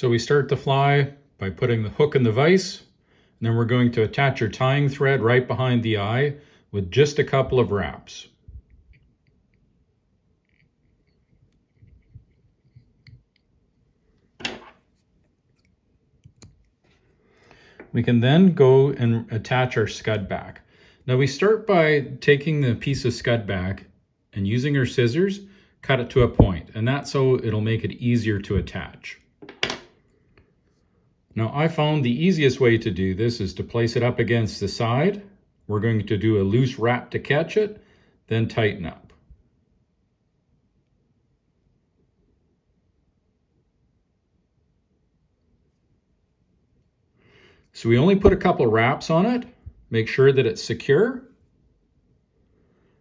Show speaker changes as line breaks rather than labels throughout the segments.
So we start the fly by putting the hook in the vise, and then we're going to attach your tying thread right behind the eye with just a couple of wraps. We can then go and attach our scud back. Now we start by taking the piece of scud back and using our scissors, cut it to a point, and that's so it'll make it easier to attach. Now I found the easiest way to do this is to place it up against the side. We're going to do a loose wrap to catch it, then tighten up. So we only put a couple wraps on it, make sure that it's secure,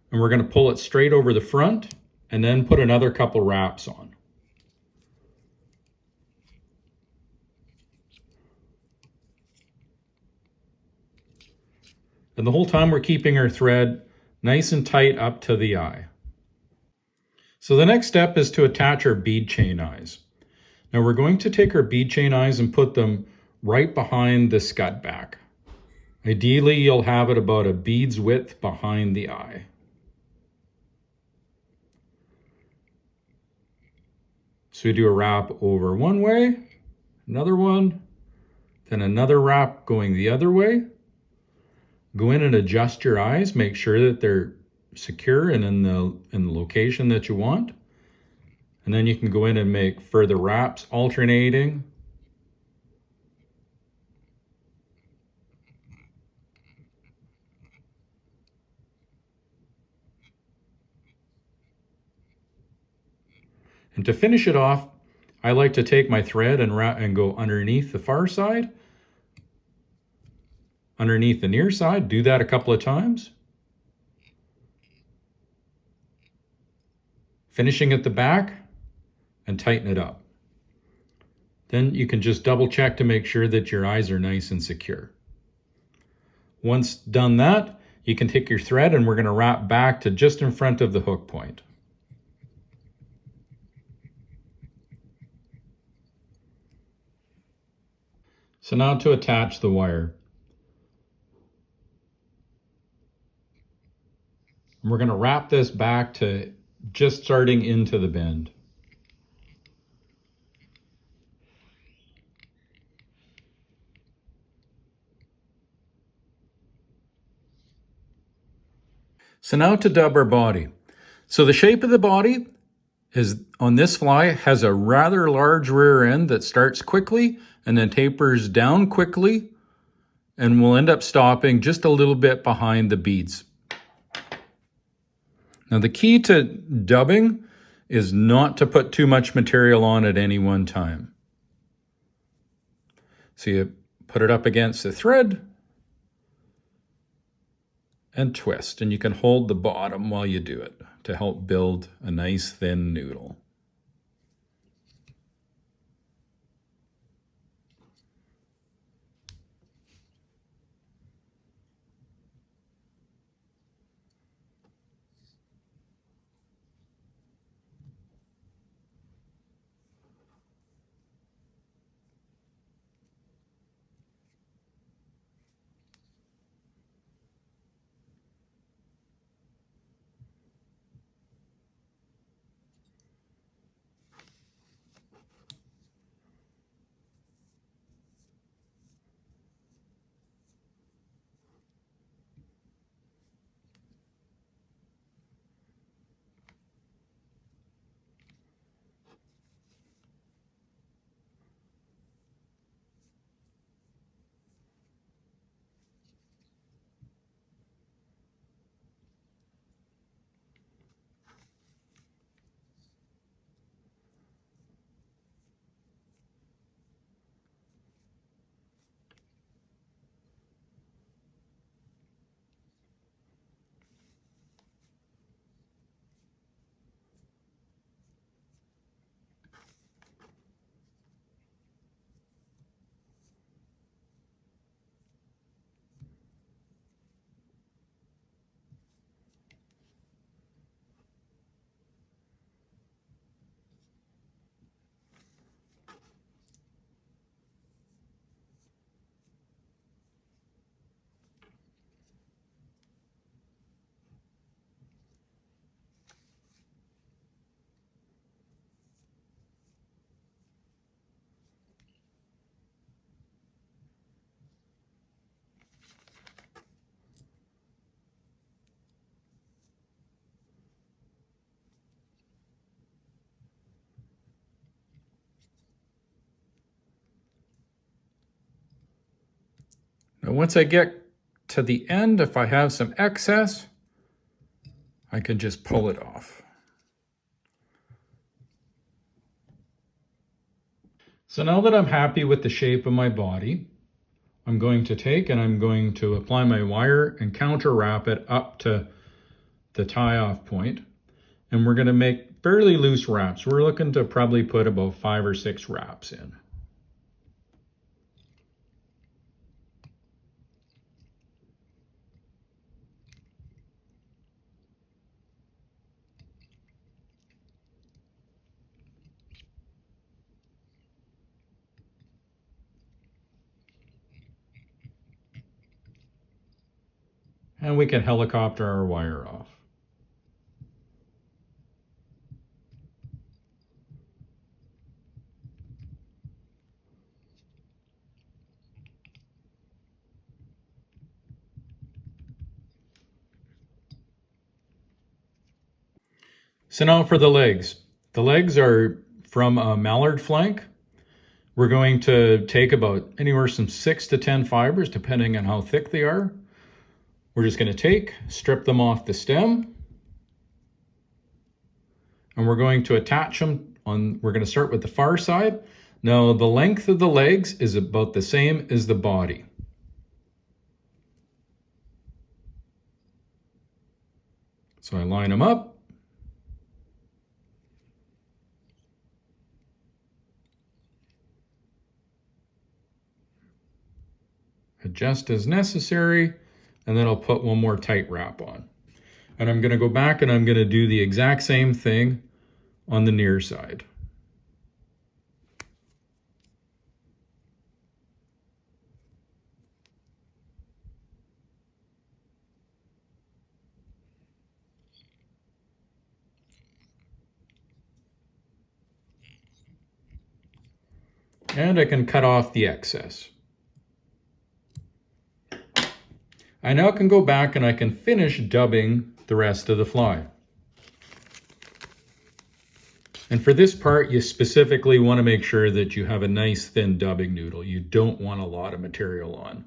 and we're going to pull it straight over the front and then put another couple wraps on. And the whole time we're keeping our thread nice and tight up to the eye. So the next step is to attach our bead chain eyes. Now we're going to take our bead chain eyes and put them right behind the scud back. Ideally, you'll have it about a bead's width behind the eye. So we do a wrap over one way, another one, then another wrap going the other way. Go in and adjust your eyes, make sure that they're secure and in the location that you want. And then you can go in and make further wraps alternating. And to finish it off, I like to take my thread and go underneath the far side, underneath the near side, do that a couple of times. Finishing at the back and tighten it up. Then you can just double check to make sure that your eyes are nice and secure. Once done that, you can take your thread and we're going to wrap back to just in front of the hook point. So now to attach the wire. We're going to wrap this back to just starting into the bend. So now to dub our body. So the shape of the body is on this fly has a rather large rear end that starts quickly and then tapers down quickly and will end up stopping just a little bit behind the beads. Now the key to dubbing is not to put too much material on at any one time. So you put it up against the thread and twist, and you can hold the bottom while you do it to help build a nice thin noodle. Now once I get to the end, if I have some excess, I can just pull it off. So now that I'm happy with the shape of my body, I'm going to take and I'm going to apply my wire and counter wrap it up to the tie-off point. And we're going to make fairly loose wraps. We're looking to probably put about 5 or 6 wraps in. And we can helicopter our wire off. So now for the legs. The legs are from a mallard flank. We're going to take about anywhere from 6 to 10 fibers, depending on how thick they are. We're just going to strip them off the stem, and we're going to attach them on, we're going to start with the far side. Now the length of the legs is about the same as the body. So I line them up. Adjust as necessary, and then I'll put one more tight wrap on. And I'm going to go back and I'm going to do the exact same thing on the near side. And I can cut off the excess. I now can go back and I can finish dubbing the rest of the fly. And for this part, you specifically want to make sure that you have a nice thin dubbing noodle. You don't want a lot of material on.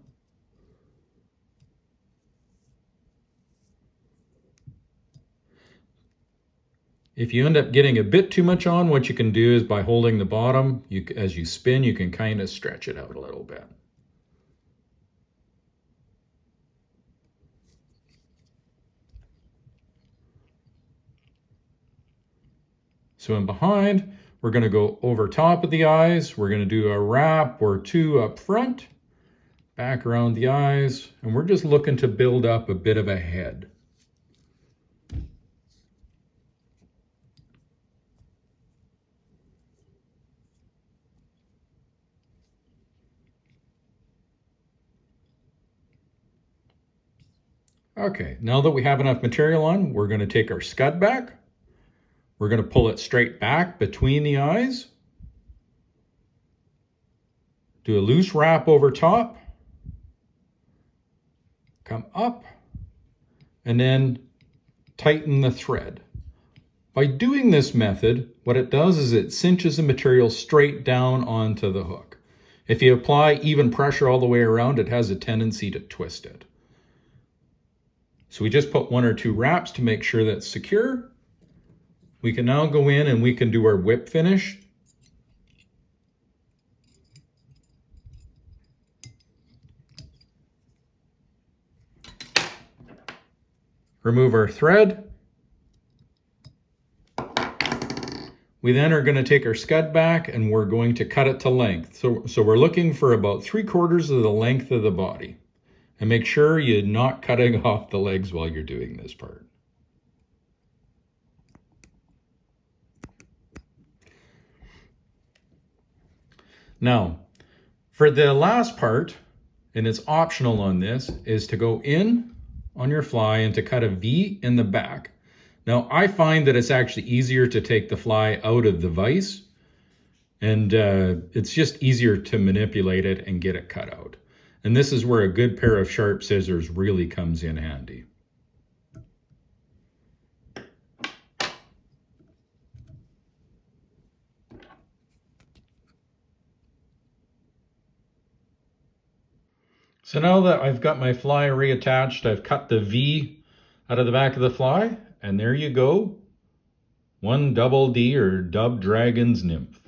If you end up getting a bit too much on, what you can do is by holding the bottom, as you spin, you can kind of stretch it out a little bit. So in behind, we're going to go over top of the eyes. We're going to do a wrap or 2 up front, back around the eyes, and we're just looking to build up a bit of a head. Okay, now that we have enough material on, we're going to take our scud back. We're going to pull it straight back between the eyes. Do a loose wrap over top. Come up. And then tighten the thread. By doing this method, what it does is it cinches the material straight down onto the hook. If you apply even pressure all the way around, it has a tendency to twist it. So we just put 1 or 2 wraps to make sure that's secure. We can now go in and we can do our whip finish. Remove our thread. We then are going to take our scud back and we're going to cut it to length. So we're looking for about 3/4 of the length of the body. And make sure you're not cutting off the legs while you're doing this part. Now, for the last part, and it's optional on this, is to go in on your fly and to cut a V in the back. Now, I find that it's actually easier to take the fly out of the vise, and it's just easier to manipulate it and get it cut out. And this is where a good pair of sharp scissors really comes in handy. So now that I've got my fly reattached, I've cut the V out of the back of the fly, and there you go. One double D or Dub Dragon's Nymph.